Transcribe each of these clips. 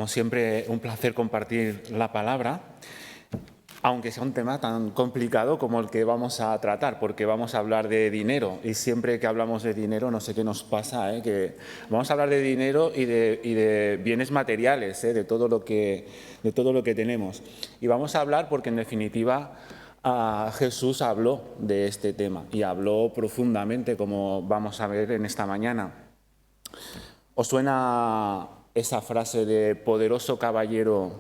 Como siempre, un placer compartir la palabra, aunque sea un tema tan complicado como el que vamos a tratar, porque vamos a hablar de dinero. Y siempre que hablamos de dinero, no sé qué nos pasa, que vamos a hablar de dinero y de bienes materiales, de todo lo que tenemos. Y vamos a hablar porque, en definitiva, Jesús habló de este tema y habló profundamente, como vamos a ver en esta mañana. ¿Os suena esa frase de poderoso caballero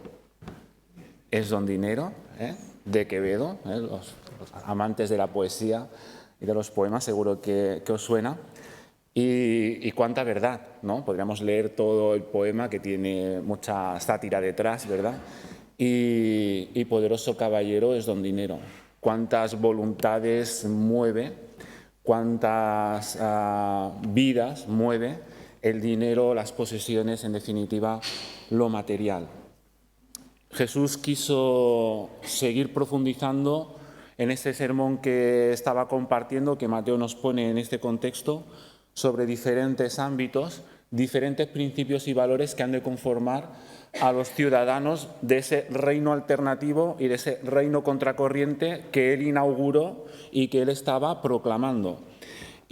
es don dinero, de Quevedo? Los amantes de la poesía y de los poemas seguro que os suena. Y cuánta verdad, ¿no? Podríamos leer todo el poema, que tiene mucha sátira detrás, ¿verdad? Y poderoso caballero es don dinero. Cuántas voluntades mueve, cuántas vidas mueve el dinero, las posesiones, en definitiva, lo material. Jesús quiso seguir profundizando en este sermón que estaba compartiendo, que Mateo nos pone en este contexto, sobre diferentes ámbitos, diferentes principios y valores que han de conformar a los ciudadanos de ese reino alternativo y de ese reino contracorriente que él inauguró y que él estaba proclamando.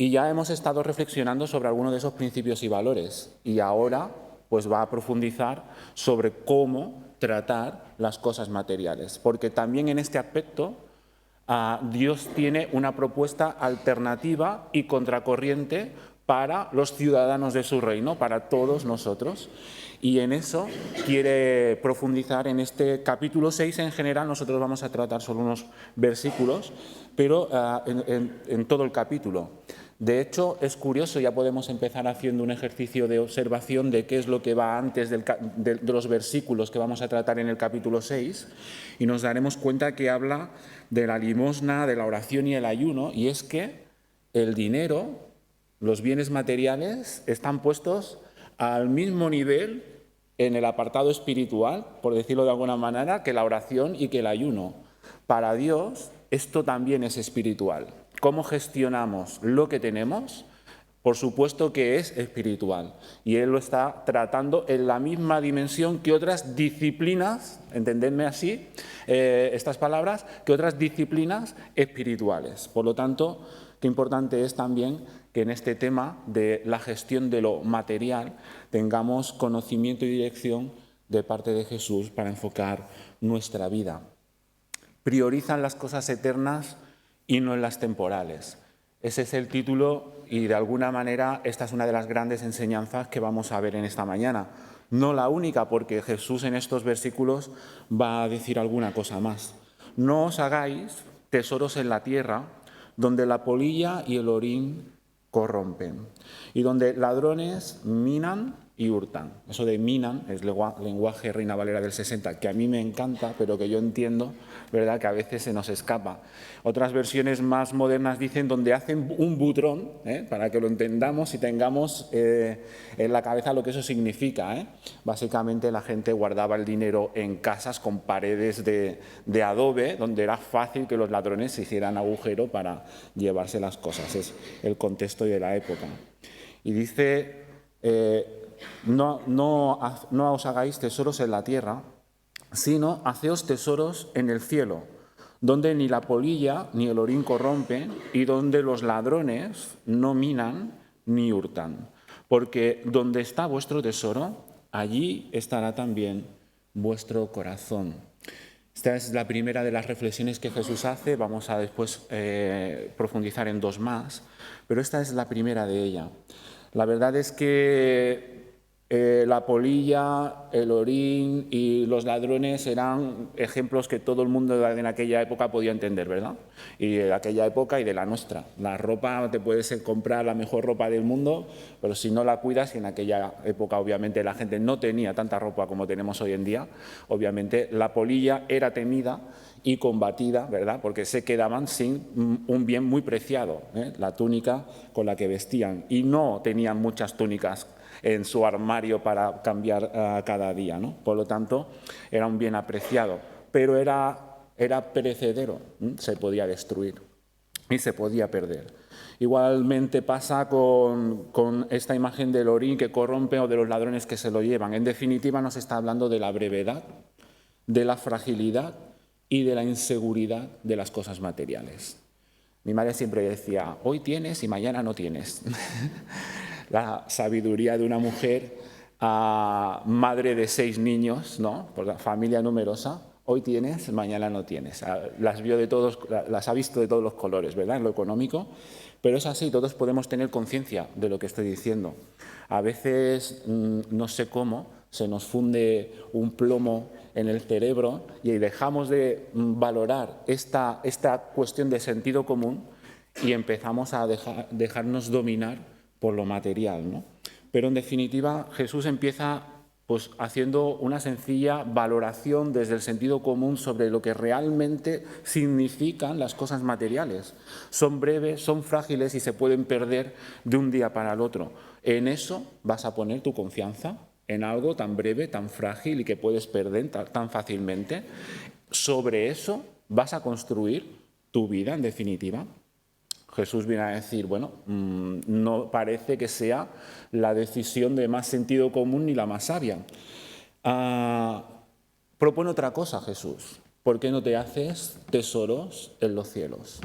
Y ya hemos estado reflexionando sobre algunos de esos principios y valores, y ahora pues va a profundizar sobre cómo tratar las cosas materiales, porque también en este aspecto Dios tiene una propuesta alternativa y contracorriente para los ciudadanos de su reino, para todos nosotros. Y en eso quiere profundizar en este capítulo 6 en general. Nosotros vamos a tratar solo unos versículos, pero en todo el capítulo. De hecho, es curioso, ya podemos empezar haciendo un ejercicio de observación de qué es lo que va antes de los versículos que vamos a tratar en el capítulo 6, y nos daremos cuenta que habla de la limosna, de la oración y el ayuno, y es que el dinero, los bienes materiales, están puestos al mismo nivel en el apartado espiritual, por decirlo de alguna manera, que la oración y que el ayuno. Para Dios, esto también es espiritual. ¿Cómo gestionamos lo que tenemos? Por supuesto que es espiritual, y Él lo está tratando en la misma dimensión que otras disciplinas, entendedme así, estas palabras, que otras disciplinas espirituales. Por lo tanto, qué importante es también que en este tema de la gestión de lo material tengamos conocimiento y dirección de parte de Jesús para enfocar nuestra vida. Priorizan las cosas eternas y no en las temporales. Ese es el título, y de alguna manera esta es una de las grandes enseñanzas que vamos a ver en esta mañana. No la única, porque Jesús en estos versículos va a decir alguna cosa más. No os hagáis tesoros en la tierra, donde la polilla y el orín corrompen, y donde ladrones minan y hurtan. Eso de minan es lenguaje Reina Valera del 60, que a mí me encanta, pero que yo entiendo, ¿verdad?, que a veces se nos escapa. Otras versiones más modernas dicen donde hacen un butrón, para que lo entendamos y tengamos en la cabeza lo que eso significa. Básicamente la gente guardaba el dinero en casas con paredes de adobe, donde era fácil que los ladrones se hicieran agujero para llevarse las cosas. Es el contexto de la época. Y dice, no os hagáis tesoros en la tierra, sino haceos tesoros en el cielo, donde ni la polilla ni el orín corrompen, y donde los ladrones no minan ni hurtan. Porque donde está vuestro tesoro, allí estará también vuestro corazón. Esta es la primera de las reflexiones que Jesús hace. Vamos a después profundizar en dos más, pero esta es la primera de ella. La verdad es que la polilla, el orín y los ladrones eran ejemplos que todo el mundo en aquella época podía entender, ¿verdad? Y de aquella época y de la nuestra. La ropa, te puedes comprar la mejor ropa del mundo, pero si no la cuidas, y en aquella época obviamente la gente no tenía tanta ropa como tenemos hoy en día, obviamente la polilla era temida y combatida, ¿verdad?, porque se quedaban sin un bien muy preciado, la túnica con la que vestían, y no tenían muchas túnicas en su armario para cambiar cada día, ¿no? Por lo tanto, era un bien apreciado, pero era perecedero, se podía destruir y se podía perder. Igualmente pasa con esta imagen del orín que corrompe o de los ladrones que se lo llevan. En definitiva, nos está hablando de la brevedad, de la fragilidad y de la inseguridad de las cosas materiales. Mi madre siempre decía, hoy tienes y mañana no tienes. La sabiduría de una mujer, madre de 6 niños, ¿no? Por la familia numerosa, hoy tienes, mañana no tienes. Las ha visto de todos los colores, ¿verdad? En lo económico, pero es así, todos podemos tener conciencia de lo que estoy diciendo. A veces, no sé cómo, se nos funde un plomo en el cerebro y dejamos de valorar esta cuestión de sentido común y empezamos a dejarnos dominar por lo material, ¿no? Pero en definitiva Jesús empieza pues haciendo una sencilla valoración desde el sentido común sobre lo que realmente significan las cosas materiales. Son breves, son frágiles y se pueden perder de un día para el otro. ¿En eso vas a poner tu confianza? ¿En algo tan breve, tan frágil y que puedes perder tan fácilmente? ¿Sobre eso vas a construir tu vida, en definitiva? Jesús viene a decir, bueno, no parece que sea la decisión de más sentido común ni la más sabia. Propone otra cosa Jesús. ¿Por qué no te haces tesoros en los cielos?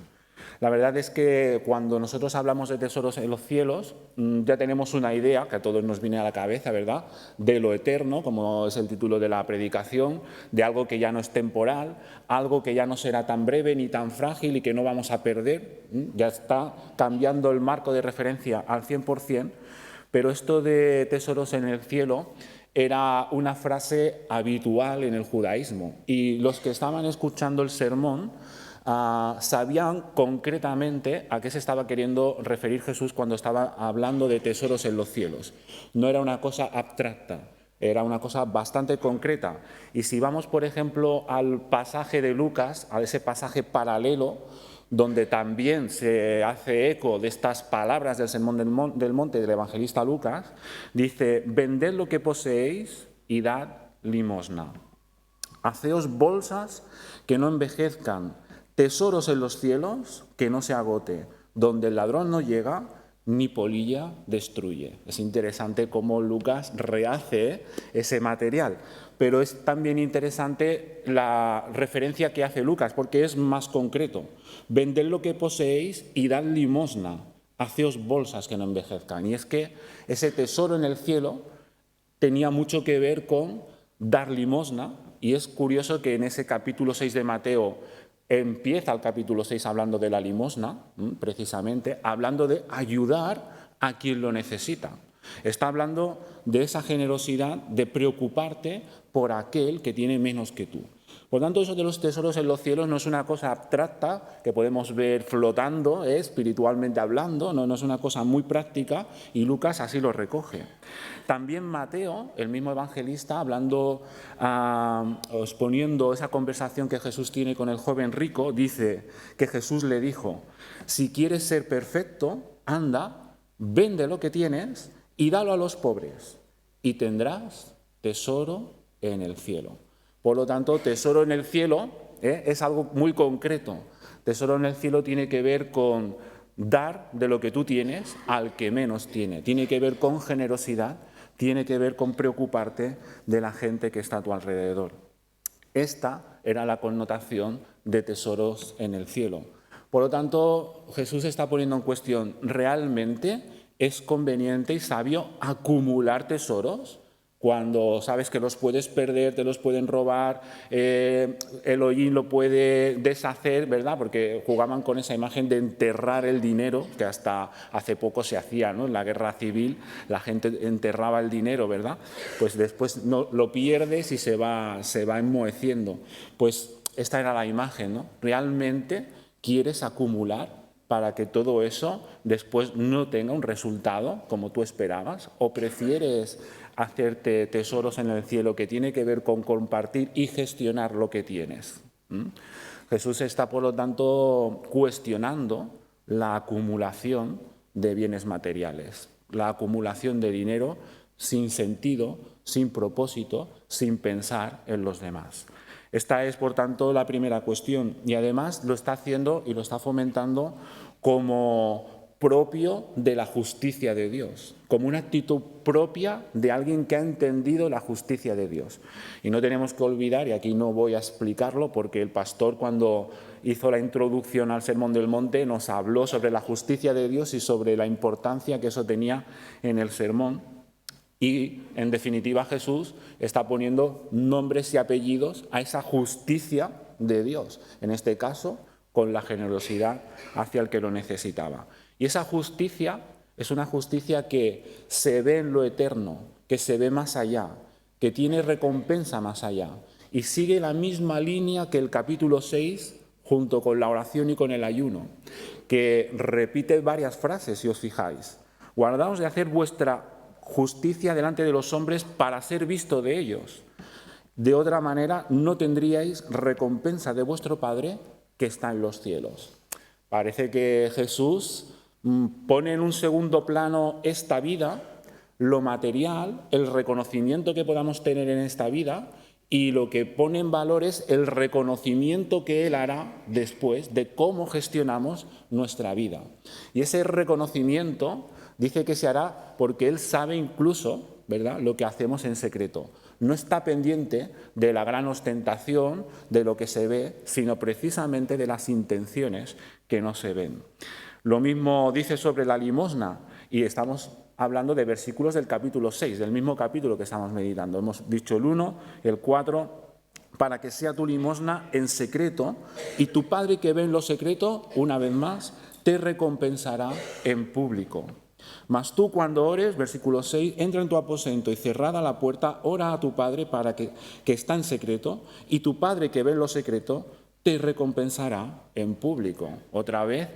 La verdad es que cuando nosotros hablamos de tesoros en los cielos, ya tenemos una idea, que a todos nos viene a la cabeza, ¿verdad?, de lo eterno, como es el título de la predicación, de algo que ya no es temporal, algo que ya no será tan breve ni tan frágil y que no vamos a perder. Ya está cambiando el marco de referencia al 100%, pero esto de tesoros en el cielo era una frase habitual en el judaísmo. Y los que estaban escuchando el sermón sabían concretamente a qué se estaba queriendo referir Jesús cuando estaba hablando de tesoros en los cielos. No era una cosa abstracta, era una cosa bastante concreta. Y si vamos, por ejemplo, al pasaje de Lucas, a ese pasaje paralelo, donde también se hace eco de estas palabras del Sermón del Monte del evangelista Lucas, dice, vended lo que poseéis y dad limosna. Haceos bolsas que no envejezcan, tesoros en los cielos que no se agote, donde el ladrón no llega ni polilla destruye. Es interesante cómo Lucas rehace ese material, pero es también interesante la referencia que hace Lucas, porque es más concreto. Vended lo que poseéis y dad limosna, haceos bolsas que no envejezcan. Y es que ese tesoro en el cielo tenía mucho que ver con dar limosna, y es curioso que en ese capítulo 6 de Mateo empieza el capítulo 6 hablando de la limosna, precisamente, hablando de ayudar a quien lo necesita. Está hablando de esa generosidad, de preocuparte por aquel que tiene menos que tú. Por tanto, eso de los tesoros en los cielos no es una cosa abstracta que podemos ver flotando, espiritualmente hablando, no es una cosa muy práctica, y Lucas así lo recoge. También Mateo, el mismo evangelista, hablando, exponiendo esa conversación que Jesús tiene con el joven rico, dice que Jesús le dijo, si quieres ser perfecto, anda, vende lo que tienes y dalo a los pobres, y tendrás tesoro en el cielo. Por lo tanto, tesoro en el cielo es algo muy concreto. Tesoro en el cielo tiene que ver con dar de lo que tú tienes al que menos tiene. Tiene que ver con generosidad, tiene que ver con preocuparte de la gente que está a tu alrededor. Esta era la connotación de tesoros en el cielo. Por lo tanto, Jesús está poniendo en cuestión, ¿realmente es conveniente y sabio acumular tesoros? Cuando sabes que los puedes perder, te los pueden robar, Elohim lo puede deshacer, ¿verdad? Porque jugaban con esa imagen de enterrar el dinero, que hasta hace poco se hacía, ¿no? En la guerra civil la gente enterraba el dinero, ¿verdad? Pues después no, lo pierdes y se va enmoheciendo. Pues esta era la imagen, ¿no? ¿Realmente quieres acumular para que todo eso después no tenga un resultado como tú esperabas? ¿O prefieres hacerte tesoros en el cielo que tiene que ver con compartir y gestionar lo que tienes? Jesús está, por lo tanto, cuestionando la acumulación de bienes materiales, la acumulación de dinero sin sentido, sin propósito, sin pensar en los demás. Esta es, por tanto, la primera cuestión, y además lo está haciendo y lo está fomentando como propio de la justicia de Dios, como una actitud propia de alguien que ha entendido la justicia de Dios. Y no tenemos que olvidar, y aquí no voy a explicarlo, porque el pastor cuando hizo la introducción al Sermón del Monte nos habló sobre la justicia de Dios y sobre la importancia que eso tenía en el sermón. Y, en definitiva, Jesús está poniendo nombres y apellidos a esa justicia de Dios, en este caso, con la generosidad hacia el que lo necesitaba. Y esa justicia es una justicia que se ve en lo eterno, que se ve más allá, que tiene recompensa más allá. Y sigue la misma línea que el capítulo 6, junto con la oración y con el ayuno, que repite varias frases, si os fijáis. Guardaos de hacer vuestra justicia delante de los hombres para ser visto de ellos. De otra manera, no tendríais recompensa de vuestro Padre que está en los cielos. Parece que Jesús pone en un segundo plano esta vida, lo material, el reconocimiento que podamos tener en esta vida, y lo que pone en valor es el reconocimiento que Él hará después de cómo gestionamos nuestra vida. Y ese reconocimiento dice que se hará porque Él sabe incluso, ¿verdad?, lo que hacemos en secreto. No está pendiente de la gran ostentación, de lo que se ve, sino precisamente de las intenciones que no se ven. Lo mismo dice sobre la limosna, y estamos hablando de versículos del capítulo 6, del mismo capítulo que estamos meditando. Hemos dicho el 1, el 4, para que sea tu limosna en secreto, y tu Padre que ve en lo secreto, una vez más, te recompensará en público. Mas tú cuando ores, versículo 6, entra en tu aposento y cerrada la puerta, ora a tu Padre para que está en secreto, y tu Padre que ve en lo secreto te recompensará en público. Otra vez,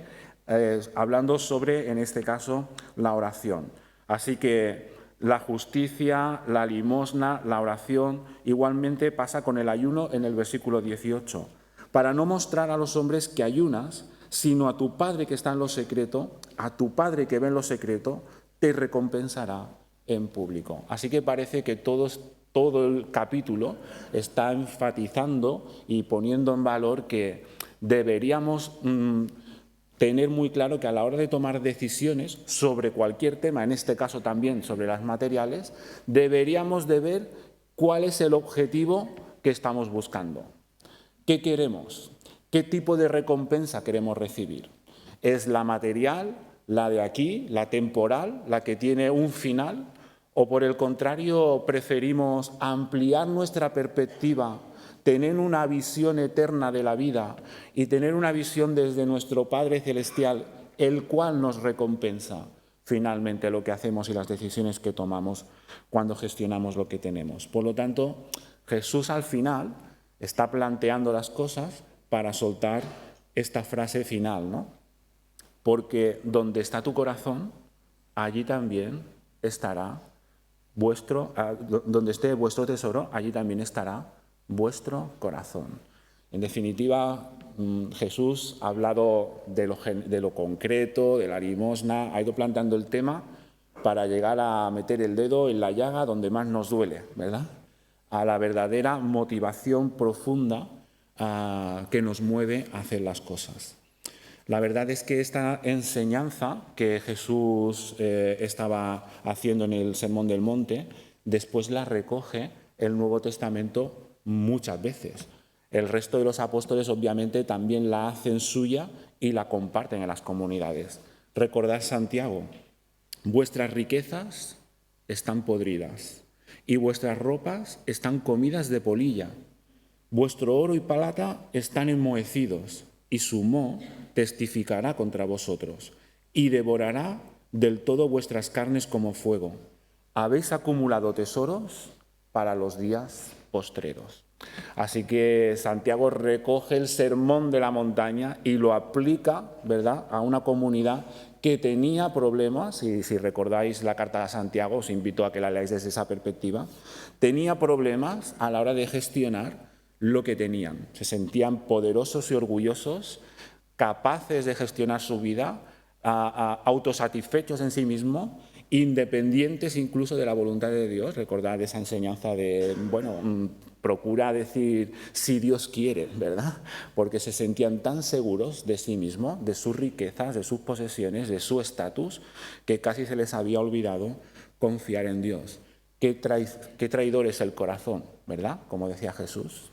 hablando sobre, en este caso, la oración. Así que la justicia, la limosna, la oración, igualmente pasa con el ayuno en el versículo 18. Para no mostrar a los hombres que ayunas, sino a tu Padre que está en lo secreto, a tu Padre que ve en lo secreto, te recompensará en público. Así que parece que todo el capítulo está enfatizando y poniendo en valor que deberíamos tener muy claro que a la hora de tomar decisiones sobre cualquier tema, en este caso también sobre las materiales, deberíamos de ver cuál es el objetivo que estamos buscando. ¿Qué queremos? ¿Qué tipo de recompensa queremos recibir? ¿Es la material, la de aquí, la temporal, la que tiene un final? ¿O por el contrario preferimos ampliar nuestra perspectiva, tener una visión eterna de la vida y tener una visión desde nuestro Padre Celestial, el cual nos recompensa finalmente lo que hacemos y las decisiones que tomamos cuando gestionamos lo que tenemos? Por lo tanto, Jesús al final está planteando las cosas para soltar esta frase final, ¿no? Porque donde está tu corazón, allí también estará donde esté vuestro tesoro, allí también estará vuestro corazón. En definitiva, Jesús ha hablado de lo concreto, de la limosna, ha ido planteando el tema para llegar a meter el dedo en la llaga donde más nos duele, ¿verdad? A la verdadera motivación profunda que nos mueve a hacer las cosas. La verdad es que esta enseñanza que Jesús estaba haciendo en el Sermón del Monte, después la recoge el Nuevo Testamento muchas veces. El resto de los apóstoles obviamente también la hacen suya y la comparten en las comunidades. Recordad Santiago: vuestras riquezas están podridas y vuestras ropas están comidas de polilla. Vuestro oro y plata están enmohecidos, y su moho testificará contra vosotros, y devorará del todo vuestras carnes como fuego. Habéis acumulado tesoros para los días postreros. Así que Santiago recoge el sermón de la montaña y lo aplica, ¿verdad?, a una comunidad que tenía problemas, y si recordáis la carta de Santiago, os invito a que la leáis desde esa perspectiva, tenía problemas a la hora de gestionar lo que tenían. Se sentían poderosos y orgullosos, capaces de gestionar su vida, autosatisfechos en sí mismos, independientes incluso de la voluntad de Dios. Recordad esa enseñanza de, procura decir si Dios quiere, ¿verdad? Porque se sentían tan seguros de sí mismos, de sus riquezas, de sus posesiones, de su estatus, que casi se les había olvidado confiar en Dios. Qué traidor es el corazón, ¿verdad? Como decía Jesús.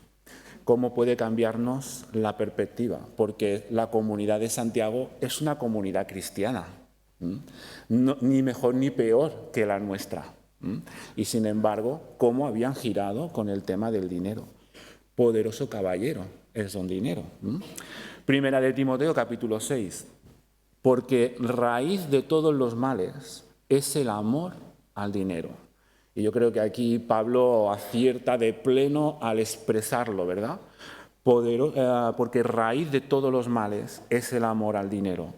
¿Cómo puede cambiarnos la perspectiva? Porque la comunidad de Santiago es una comunidad cristiana, no, ni mejor ni peor que la nuestra. Y sin embargo, ¿cómo habían girado con el tema del dinero? Poderoso caballero es don dinero. Primera de Timoteo, capítulo 6. Porque raíz de todos los males es el amor al dinero. Y yo creo que aquí Pablo acierta de pleno al expresarlo, ¿verdad? Porque raíz de todos los males es el amor al dinero,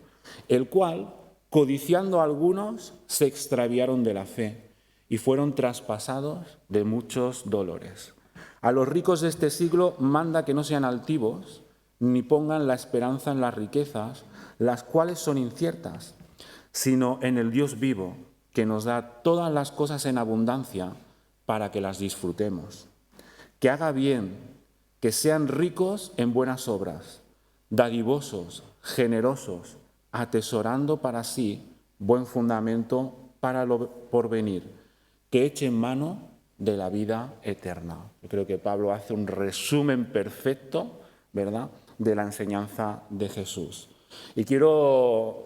el cual, codiciando a algunos, se extraviaron de la fe y fueron traspasados de muchos dolores. A los ricos de este siglo manda que no sean altivos, ni pongan la esperanza en las riquezas, las cuales son inciertas, sino en el Dios vivo, que nos da todas las cosas en abundancia para que las disfrutemos. Que haga bien, que sean ricos en buenas obras, dadivosos, generosos, atesorando para sí buen fundamento para lo porvenir, que echen mano de la vida eterna. Yo creo que Pablo hace un resumen perfecto, ¿verdad?, de la enseñanza de Jesús. Y quiero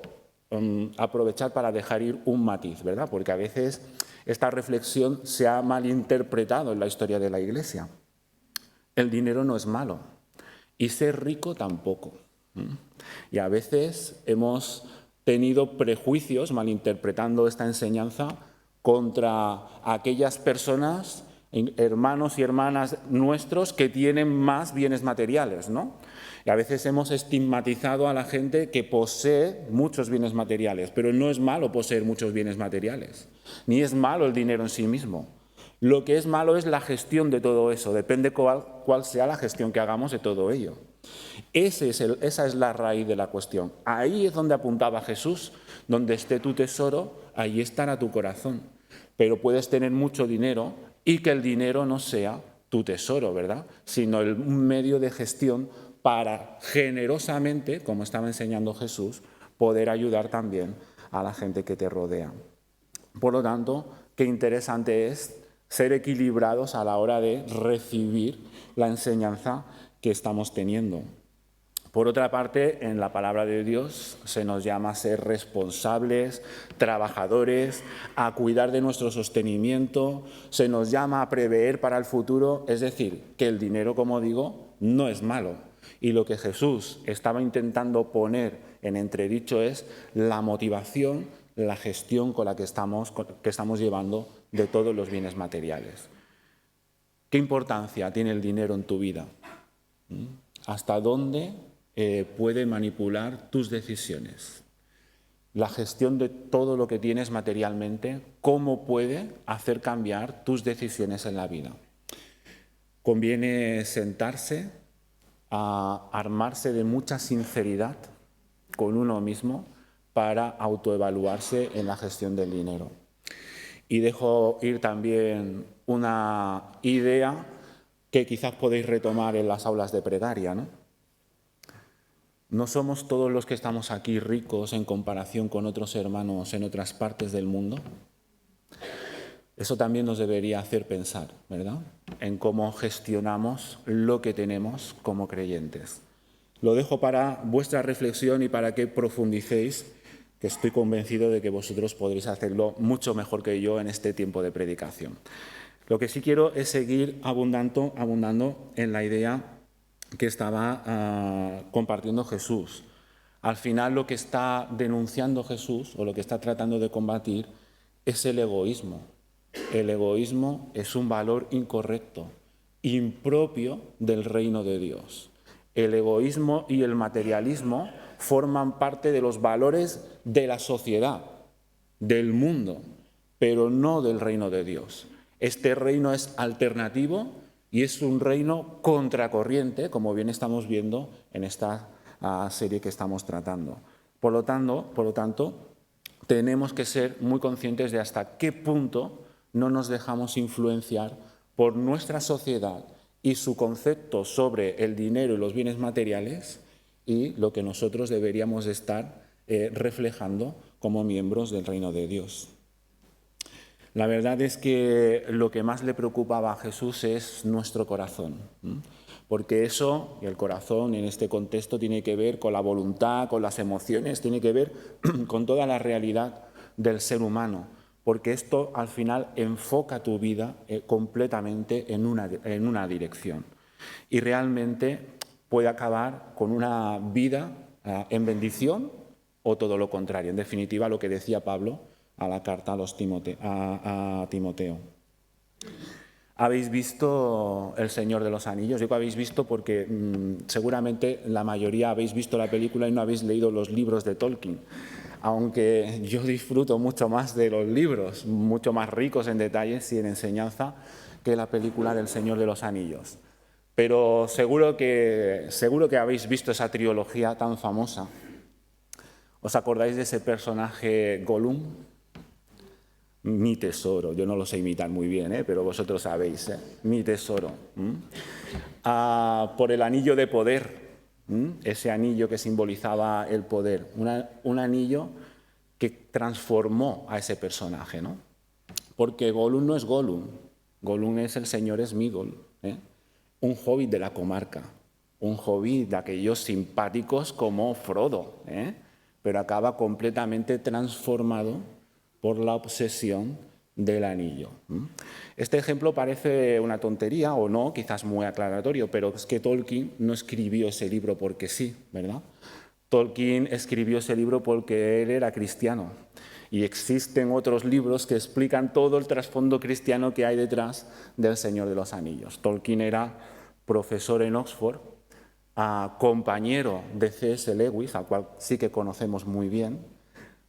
aprovechar para dejar ir un matiz, ¿verdad?, porque a veces esta reflexión se ha malinterpretado en la historia de la Iglesia. El dinero no es malo y ser rico tampoco. Y a veces hemos tenido prejuicios malinterpretando esta enseñanza contra aquellas personas, hermanos y hermanas nuestros que tienen más bienes materiales, ¿no? Y a veces hemos estigmatizado a la gente que posee muchos bienes materiales, pero no es malo poseer muchos bienes materiales, ni es malo el dinero en sí mismo. Lo que es malo es la gestión de todo eso, depende cuál sea la gestión que hagamos de todo ello. Esa es la raíz de la cuestión. Ahí es donde apuntaba Jesús, donde esté tu tesoro, ahí estará tu corazón. Pero puedes tener mucho dinero y que el dinero no sea tu tesoro, ¿verdad?, sino un medio de gestión para generosamente, como estaba enseñando Jesús, poder ayudar también a la gente que te rodea. Por lo tanto, qué interesante es ser equilibrados a la hora de recibir la enseñanza que estamos teniendo. Por otra parte, en la palabra de Dios se nos llama a ser responsables, trabajadores, a cuidar de nuestro sostenimiento, se nos llama a prever para el futuro, es decir, que el dinero, como digo, no es malo. Y lo que Jesús estaba intentando poner en entredicho es la motivación, la gestión con la que estamos llevando de todos los bienes materiales. ¿Qué importancia tiene el dinero en tu vida? ¿Hasta dónde puede manipular tus decisiones? La gestión de todo lo que tienes materialmente, ¿cómo puede hacer cambiar tus decisiones en la vida? Conviene sentarse a armarse de mucha sinceridad con uno mismo para autoevaluarse en la gestión del dinero. Y dejo ir también una idea que quizás podéis retomar en las aulas de plegaria, ¿no? No somos todos los que estamos aquí ricos en comparación con otros hermanos en otras partes del mundo. Eso también nos debería hacer pensar, ¿verdad?, en cómo gestionamos lo que tenemos como creyentes. Lo dejo para vuestra reflexión y para que profundicéis, que estoy convencido de que vosotros podréis hacerlo mucho mejor que yo en este tiempo de predicación. Lo que sí quiero es seguir abundando en la idea que estaba compartiendo Jesús. Al final lo que está denunciando Jesús o lo que está tratando de combatir es el egoísmo. El egoísmo es un valor incorrecto, impropio del reino de Dios. El egoísmo y el materialismo forman parte de los valores de la sociedad, del mundo, pero no del reino de Dios. Este reino es alternativo y es un reino contracorriente, como bien estamos viendo en esta serie que estamos tratando. Por lo tanto, tenemos que ser muy conscientes de hasta qué punto no nos dejamos influenciar por nuestra sociedad y su concepto sobre el dinero y los bienes materiales y lo que nosotros deberíamos estar reflejando como miembros del reino de Dios. La verdad es que lo que más le preocupaba a Jesús es nuestro corazón, porque eso, el corazón en este contexto, tiene que ver con la voluntad, con las emociones, tiene que ver con toda la realidad del ser humano, porque esto al final enfoca tu vida completamente en una dirección y realmente puede acabar con una vida en bendición o todo lo contrario. En definitiva, lo que decía Pablo a la carta a Timoteo. ¿Habéis visto El Señor de los Anillos? Digo habéis visto porque seguramente la mayoría habéis visto la película y no habéis leído los libros de Tolkien. Aunque yo disfruto mucho más de los libros, mucho más ricos en detalles y en enseñanza que la película del Señor de los Anillos. Pero seguro que habéis visto esa trilogía tan famosa. ¿Os acordáis de ese personaje Gollum? Mi tesoro, yo no lo sé imitar muy bien, pero vosotros sabéis, mi tesoro. Por el anillo de poder, ese anillo que simbolizaba el poder, un anillo que transformó a ese personaje, ¿no? Porque Gollum no es Gollum, Gollum es el señor Smigol, un hobbit de la comarca, un hobbit de aquellos simpáticos como Frodo, pero acaba completamente transformado por la obsesión del anillo. Este ejemplo parece una tontería o no, quizás muy aclaratorio, pero es que Tolkien no escribió ese libro porque sí, ¿verdad? Tolkien escribió ese libro porque él era cristiano y existen otros libros que explican todo el trasfondo cristiano que hay detrás del Señor de los Anillos. Tolkien era profesor en Oxford, compañero de C.S. Lewis, al cual sí que conocemos muy bien.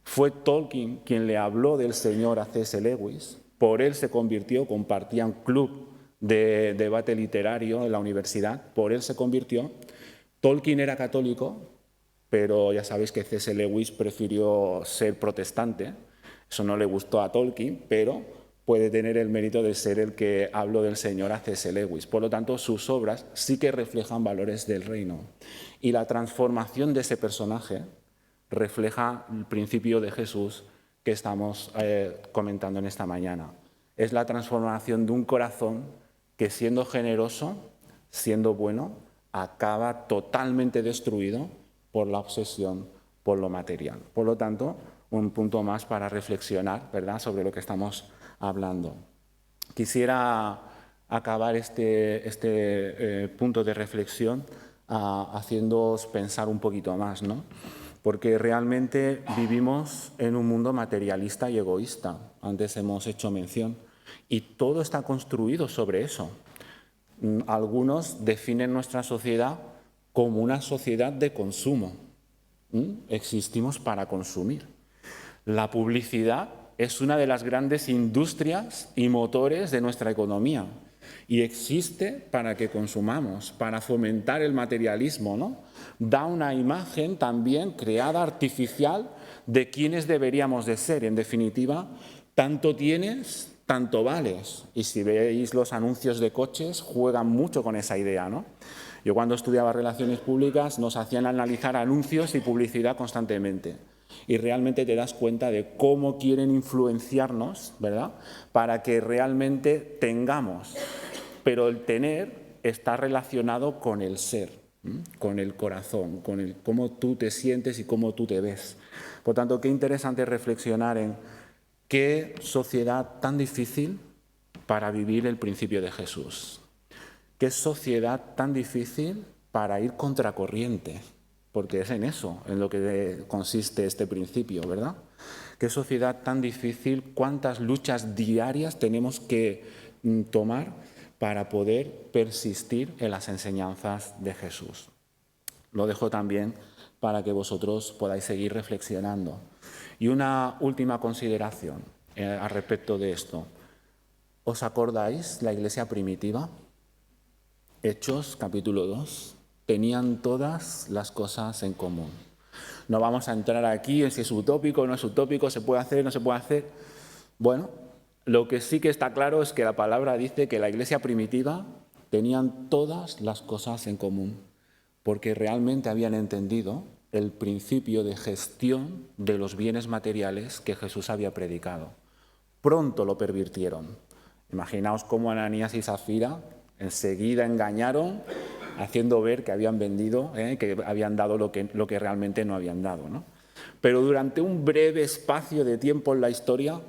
Fue Tolkien quien le habló del Señor a C.S. Lewis, por él se convirtió, compartían club de debate literario en la universidad, por él se convirtió. Tolkien era católico, pero ya sabéis que C.S. Lewis prefirió ser protestante, eso no le gustó a Tolkien, pero puede tener el mérito de ser el que habló del Señor a C.S. Lewis. Por lo tanto, sus obras sí que reflejan valores del reino. Y la transformación de ese personaje refleja el principio de Jesús que estamos comentando en esta mañana. Es la transformación de un corazón que, siendo generoso, siendo bueno, acaba totalmente destruido por la obsesión por lo material. Por lo tanto, un punto más para reflexionar, ¿verdad?, sobre lo que estamos hablando. Quisiera acabar este punto de reflexión haciéndoos pensar un poquito más, ¿no? Porque realmente vivimos en un mundo materialista y egoísta, antes hemos hecho mención, y todo está construido sobre eso. Algunos definen nuestra sociedad como una sociedad de consumo. Existimos para consumir. La publicidad es una de las grandes industrias y motores de nuestra economía y existe para que consumamos, para fomentar el materialismo, ¿no? Da una imagen también creada artificial de quiénes deberíamos de ser. En definitiva, tanto tienes, tanto vales. Y si veis los anuncios de coches, juegan mucho con esa idea, ¿no? Yo cuando estudiaba Relaciones Públicas nos hacían analizar anuncios y publicidad constantemente. Y realmente te das cuenta de cómo quieren influenciarnos, ¿verdad?, para que realmente tengamos. Pero el tener está relacionado con el ser, con el corazón, con cómo tú te sientes y cómo tú te ves. Por tanto, qué interesante reflexionar en qué sociedad tan difícil para vivir el principio de Jesús. Qué sociedad tan difícil para ir contracorriente, porque es en eso en lo que consiste este principio, ¿verdad? Qué sociedad tan difícil, cuántas luchas diarias tenemos que tomar para poder persistir en las enseñanzas de Jesús. Lo dejo también para que vosotros podáis seguir reflexionando. Y una última consideración al respecto de esto. ¿Os acordáis la iglesia primitiva? Hechos, capítulo 2, tenían todas las cosas en común. No vamos a entrar aquí en si es utópico o no es utópico, se puede hacer, no se puede hacer. Bueno, lo que sí que está claro es que la palabra dice que la iglesia primitiva tenían todas las cosas en común, porque realmente habían entendido el principio de gestión de los bienes materiales que Jesús había predicado. Pronto lo pervirtieron. Imaginaos cómo Ananías y Zafira enseguida engañaron, haciendo ver que habían vendido, que habían dado lo que realmente no habían dado, ¿no? Pero durante un breve espacio de tiempo en la historia,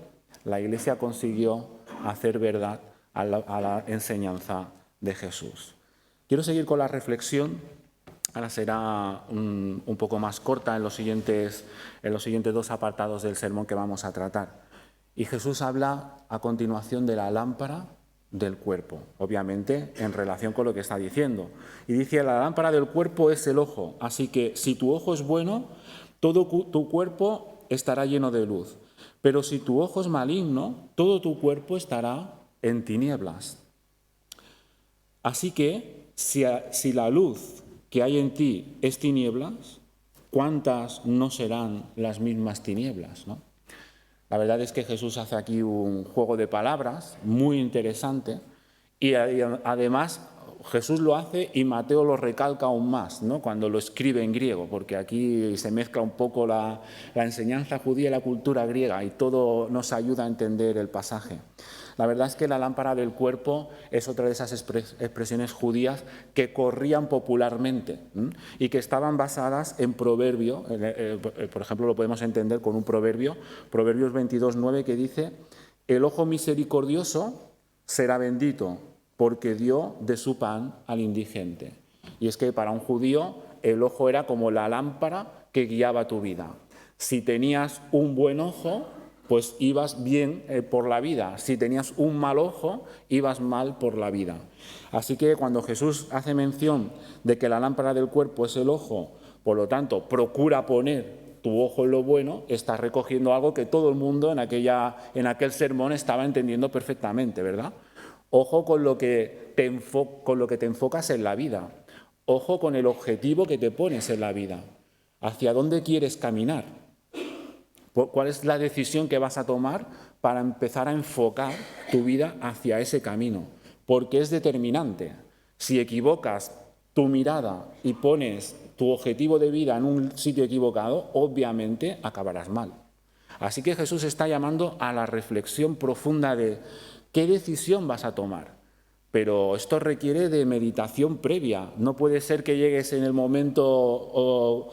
la Iglesia consiguió hacer verdad a la enseñanza de Jesús. Quiero seguir con la reflexión. Ahora será un poco más corta en los siguientes 2 apartados del sermón que vamos a tratar. Y Jesús habla a continuación de la lámpara del cuerpo, obviamente en relación con lo que está diciendo. Y dice, la lámpara del cuerpo es el ojo, así que si tu ojo es bueno, todo tu cuerpo estará lleno de luz. Pero si tu ojo es maligno, todo tu cuerpo estará en tinieblas. Así que si la luz que hay en ti es tinieblas, ¿cuántas no serán las mismas tinieblas, no? La verdad es que Jesús hace aquí un juego de palabras muy interesante y además Jesús lo hace y Mateo lo recalca aún más, ¿no? Cuando lo escribe en griego, porque aquí se mezcla un poco la enseñanza judía y la cultura griega y todo nos ayuda a entender el pasaje. La verdad es que la lámpara del cuerpo es otra de esas expresiones judías que corrían popularmente y que estaban basadas en proverbio. Por ejemplo, lo podemos entender con un proverbio, Proverbios 22:9, que dice: el ojo misericordioso será bendito, porque dio de su pan al indigente. Y es que para un judío el ojo era como la lámpara que guiaba tu vida. Si tenías un buen ojo, pues ibas bien por la vida. Si tenías un mal ojo, ibas mal por la vida. Así que cuando Jesús hace mención de que la lámpara del cuerpo es el ojo, por lo tanto, procura poner tu ojo en lo bueno, está recogiendo algo que todo el mundo en aquel sermón estaba entendiendo perfectamente, ¿verdad? Ojo con lo que te enfocas en la vida. Ojo con el objetivo que te pones en la vida. ¿Hacia dónde quieres caminar? ¿Cuál es la decisión que vas a tomar para empezar a enfocar tu vida hacia ese camino? Porque es determinante. Si equivocas tu mirada y pones tu objetivo de vida en un sitio equivocado, obviamente acabarás mal. Así que Jesús está llamando a la reflexión profunda de qué decisión vas a tomar. Pero esto requiere de meditación previa. No puede ser que llegues en el momento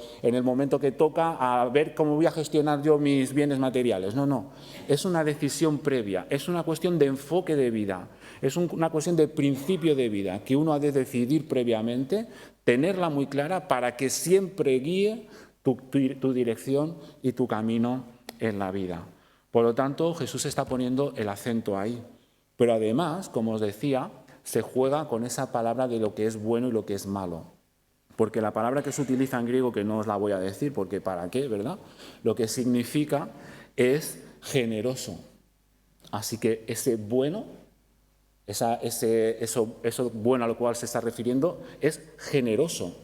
que toca a ver cómo voy a gestionar yo mis bienes materiales. No. Es una decisión previa, es una cuestión de enfoque de vida, es una cuestión de principio de vida que uno ha de decidir previamente, tenerla muy clara para que siempre guíe tu dirección y tu camino en la vida. Por lo tanto, Jesús está poniendo el acento ahí. Pero además, como os decía, se juega con esa palabra de lo que es bueno y lo que es malo. Porque la palabra que se utiliza en griego, que no os la voy a decir, porque ¿para qué, verdad? Lo que significa es generoso. Así que ese bueno, eso bueno a lo cual se está refiriendo, es generoso.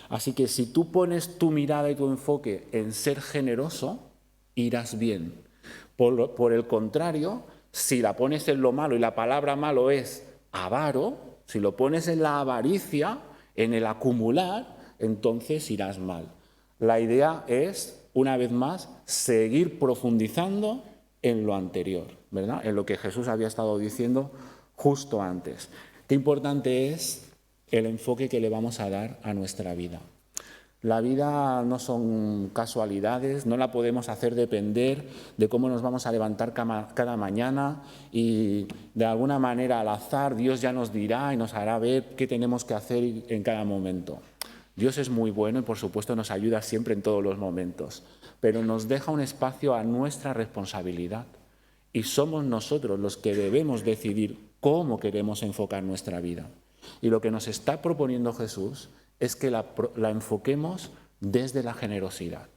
Así que si tú pones tu mirada y tu enfoque en ser generoso, irás bien. Por el contrario, si la pones en lo malo y la palabra malo es avaro, si lo pones en la avaricia, en el acumular, entonces irás mal. La idea es, una vez más, seguir profundizando en lo anterior, ¿verdad? En lo que Jesús había estado diciendo justo antes. Qué importante es el enfoque que le vamos a dar a nuestra vida. La vida no son casualidades, no la podemos hacer depender de cómo nos vamos a levantar cada mañana y de alguna manera al azar Dios ya nos dirá y nos hará ver qué tenemos que hacer en cada momento. Dios es muy bueno y por supuesto nos ayuda siempre en todos los momentos, pero nos deja un espacio a nuestra responsabilidad y somos nosotros los que debemos decidir cómo queremos enfocar nuestra vida. Y lo que nos está proponiendo Jesús es que la enfoquemos desde la generosidad,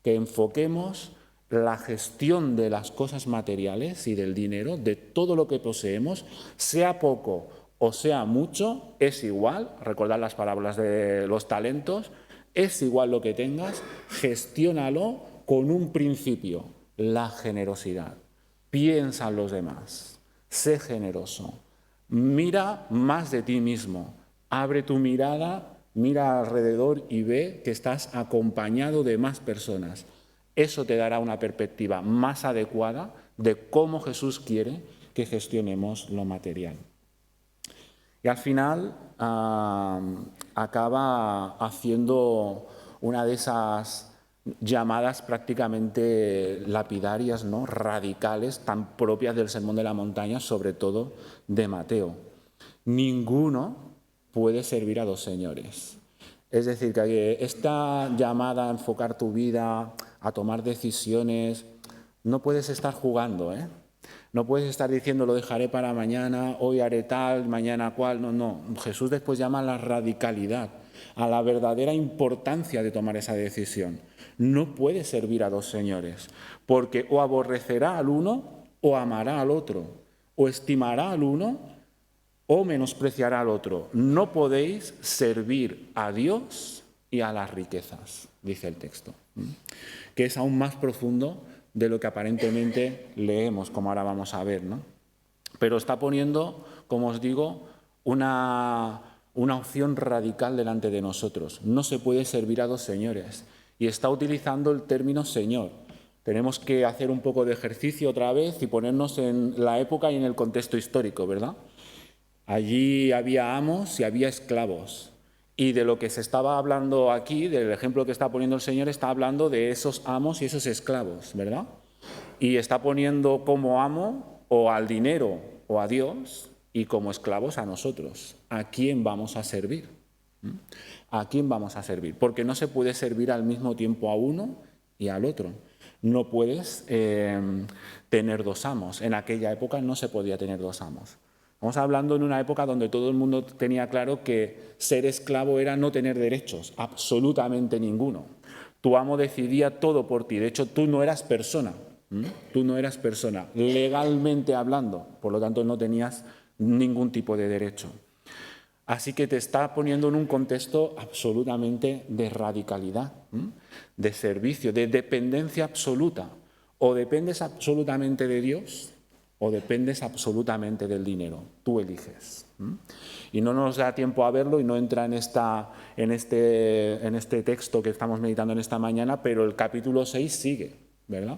que enfoquemos la gestión de las cosas materiales y del dinero, de todo lo que poseemos, sea poco o sea mucho, es igual, recordad las palabras de los talentos, es igual lo que tengas, gestiónalo con un principio, la generosidad. Piensa en los demás, sé generoso. Mira más de ti mismo. Abre tu mirada, mira alrededor y ve que estás acompañado de más personas. Eso te dará una perspectiva más adecuada de cómo Jesús quiere que gestionemos lo material. Y al final acaba haciendo una de esas llamadas prácticamente lapidarias, ¿no?, radicales, tan propias del Sermón de la Montaña, sobre todo de Mateo. Ninguno puede servir a dos señores. Es decir, que esta llamada a enfocar tu vida, a tomar decisiones, no puedes estar jugando, ¿eh? No puedes estar diciendo lo dejaré para mañana, hoy haré tal, mañana cual. No. Jesús después llama a la radicalidad, a la verdadera importancia de tomar esa decisión. No puedes servir a dos señores, porque o aborrecerá al uno o amará al otro, o estimará al uno o menospreciará al otro. No podéis servir a Dios y a las riquezas, dice el texto, que es aún más profundo de lo que aparentemente leemos, como ahora vamos a ver, ¿no? Pero está poniendo, como os digo, una opción radical delante de nosotros. No se puede servir a dos señores. Y está utilizando el término Señor. Tenemos que hacer un poco de ejercicio otra vez y ponernos en la época y en el contexto histórico, ¿verdad? Allí había amos y había esclavos. Y de lo que se estaba hablando aquí, del ejemplo que está poniendo el Señor, está hablando de esos amos y esos esclavos, ¿verdad? Y está poniendo como amo o al dinero o a Dios y como esclavos a nosotros. ¿A quién vamos a servir? ¿A quién vamos a servir? Porque no se puede servir al mismo tiempo a uno y al otro. No puedes tener dos amos. En aquella época no se podía tener dos amos. Estamos hablando en una época donde todo el mundo tenía claro que ser esclavo era no tener derechos, absolutamente ninguno. Tu amo decidía todo por ti. De hecho, tú no eras persona. Tú no eras persona, legalmente hablando. Por lo tanto, no tenías ningún tipo de derecho. Así que te está poniendo en un contexto absolutamente de radicalidad, de servicio, de dependencia absoluta. O dependes absolutamente de Dios o dependes absolutamente del dinero. Tú eliges. Y no nos da tiempo a verlo y no entra en este texto que estamos meditando en esta mañana, pero el capítulo 6 sigue, ¿verdad?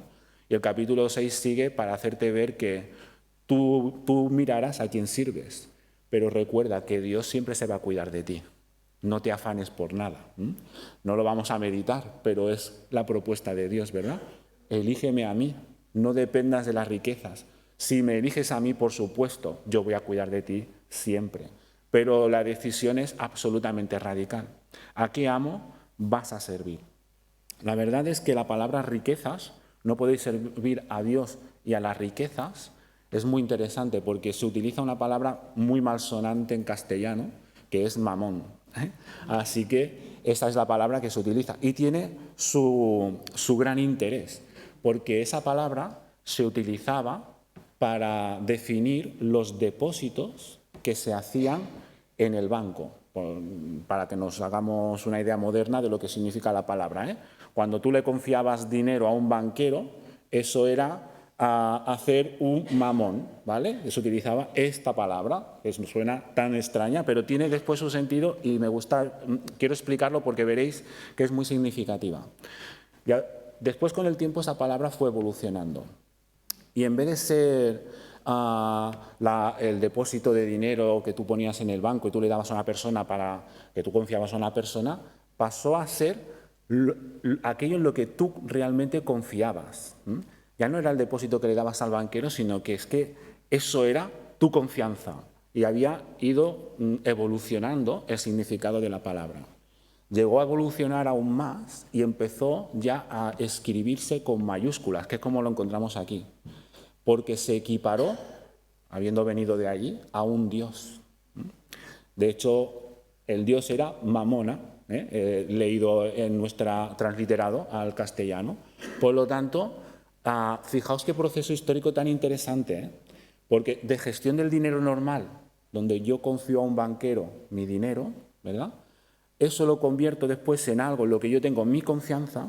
Y el capítulo 6 sigue para hacerte ver que tú mirarás a quién sirves, pero recuerda que Dios siempre se va a cuidar de ti. No te afanes por nada. No lo vamos a meditar, pero es la propuesta de Dios, ¿verdad? Elígeme a mí, no dependas de las riquezas. Si me eliges a mí, por supuesto, yo voy a cuidar de ti siempre. Pero la decisión es absolutamente radical. ¿A qué amo vas a servir? La verdad es que la palabra riquezas, no podéis servir a Dios y a las riquezas, es muy interesante porque se utiliza una palabra muy malsonante en castellano, que es mamón. Así que esa es la palabra que se utiliza y tiene su gran interés, porque esa palabra se utilizaba para definir los depósitos que se hacían en el banco, para que nos hagamos una idea moderna de lo que significa la palabra. Cuando tú le confiabas dinero a un banquero, eso era hacer un mamón, ¿vale? Se utilizaba esta palabra, que suena tan extraña, pero tiene después su sentido y quiero explicarlo porque veréis que es muy significativa. Después, con el tiempo, esa palabra fue evolucionando. Y en vez de ser el depósito de dinero que tú ponías en el banco y tú le dabas a una persona para que tú confiabas a una persona, pasó a ser aquello en lo que tú realmente confiabas. Ya no era el depósito que le dabas al banquero, sino que es que eso era tu confianza y había ido evolucionando el significado de la palabra. Llegó a evolucionar aún más y empezó ya a escribirse con mayúsculas, que es como lo encontramos aquí, porque se equiparó, habiendo venido de allí, a un dios. De hecho, el dios era Mamona, leído en nuestra transliterado al castellano. Por lo tanto, fijaos qué proceso histórico tan interesante, porque de gestión del dinero normal, donde yo confío a un banquero mi dinero, ¿verdad? Eso lo convierto después en algo en lo que yo tengo mi confianza,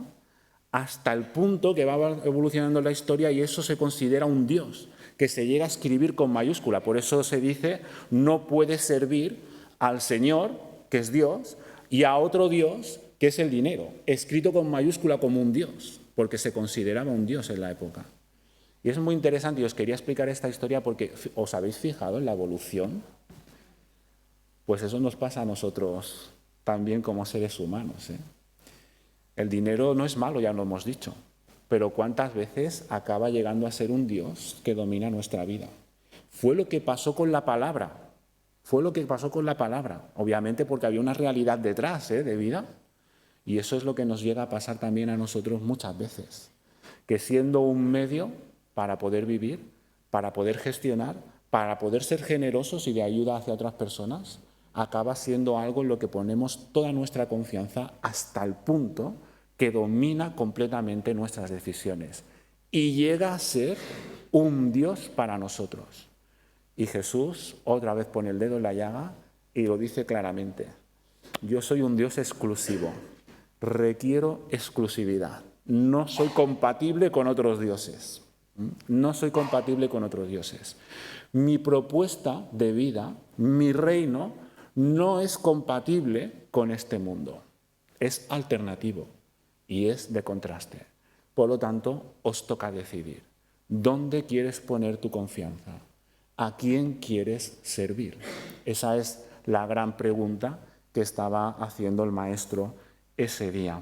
hasta el punto que va evolucionando la historia y eso se considera un dios. que se llega a escribir con mayúscula. Por eso se dice, no puedes servir al Señor, que es Dios, y a otro Dios, que es el dinero, escrito con mayúscula como un Dios, porque se consideraba un Dios en la época. Y es muy interesante, y os quería explicar esta historia porque os habéis fijado en la evolución. Pues eso nos pasa a nosotros también como seres humanos, ¿eh? El dinero no es malo, ya lo hemos dicho, pero ¿cuántas veces acaba llegando a ser un Dios que domina nuestra vida? Fue lo que pasó con la palabra, obviamente porque había una realidad detrás, de vida, y eso es lo que nos llega a pasar también a nosotros muchas veces, que siendo un medio para poder vivir, para poder gestionar, para poder ser generosos y de ayuda hacia otras personas, acaba siendo algo en lo que ponemos toda nuestra confianza hasta el punto que domina completamente nuestras decisiones y llega a ser un Dios para nosotros. Y Jesús otra vez pone el dedo en la llaga y lo dice claramente. Yo soy un Dios exclusivo, requiero exclusividad, no soy compatible con otros dioses. No soy compatible con otros dioses. Mi propuesta de vida, mi reino, no es compatible con este mundo. Es alternativo y es de contraste. Por lo tanto, os toca decidir. ¿Dónde quieres poner tu confianza? ¿A quién quieres servir? Esa es la gran pregunta que estaba haciendo el maestro ese día.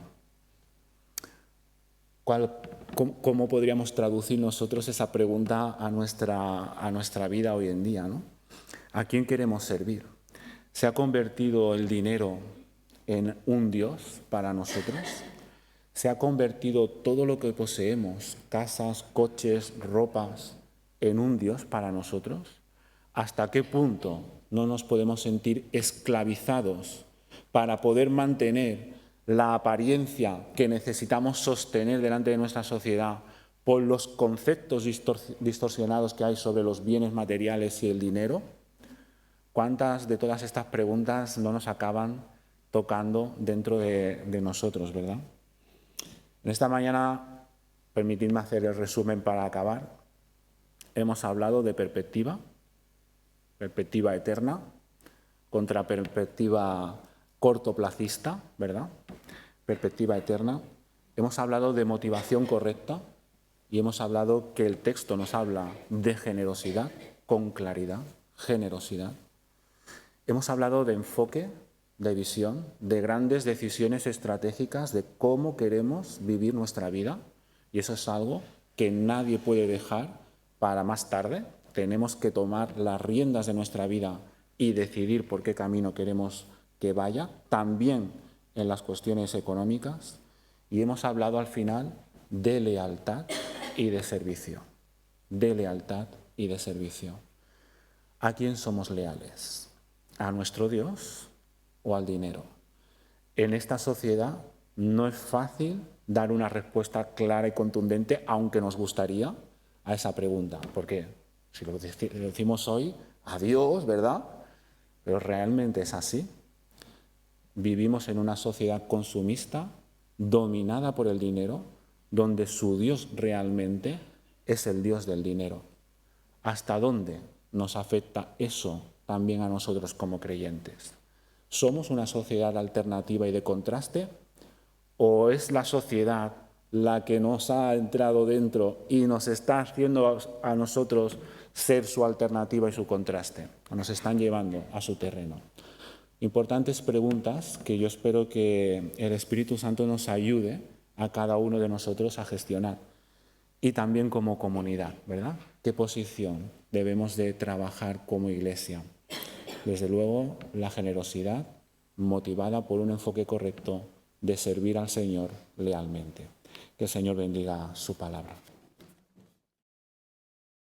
¿Cómo podríamos traducir nosotros esa pregunta a nuestra vida hoy en día, ¿no? ¿A quién queremos servir? ¿Se ha convertido el dinero en un Dios para nosotros? ¿Se ha convertido todo lo que poseemos, casas, coches, ropas, en un Dios para nosotros? ¿Hasta qué punto no nos podemos sentir esclavizados para poder mantener la apariencia que necesitamos sostener delante de nuestra sociedad por los conceptos distorsionados que hay sobre los bienes materiales y el dinero? ¿Cuántas de todas estas preguntas no nos acaban tocando dentro de nosotros, verdad? En esta mañana, permitidme hacer el resumen para acabar. Hemos hablado de perspectiva eterna, contra perspectiva cortoplacista, ¿verdad? Perspectiva eterna. Hemos hablado de motivación correcta y hemos hablado que el texto nos habla de generosidad, con claridad, generosidad. Hemos hablado de enfoque, de visión, de grandes decisiones estratégicas de cómo queremos vivir nuestra vida, y eso es algo que nadie puede dejar para más tarde. Tenemos que tomar las riendas de nuestra vida y decidir por qué camino queremos que vaya, también en las cuestiones económicas. Y hemos hablado al final de lealtad y de servicio. De lealtad y de servicio. ¿A quién somos leales? ¿A nuestro Dios o al dinero? En esta sociedad no es fácil dar una respuesta clara y contundente, aunque nos gustaría, a esa pregunta. ¿Por qué? Si lo decimos hoy, a Dios, ¿verdad? Pero realmente es así. Vivimos en una sociedad consumista, dominada por el dinero, donde su Dios realmente es el Dios del dinero. ¿Hasta dónde nos afecta eso también a nosotros como creyentes? ¿Somos una sociedad alternativa y de contraste? ¿O es la sociedad la que nos ha entrado dentro y nos está haciendo a nosotros ser su alternativa y su contraste? Nos están llevando a su terreno. Importantes preguntas que yo espero que el Espíritu Santo nos ayude a cada uno de nosotros a gestionar. Y también como comunidad, ¿verdad? ¿Qué posición debemos de trabajar como iglesia? Desde luego, la generosidad motivada por un enfoque correcto de servir al Señor lealmente. Que el Señor bendiga su palabra.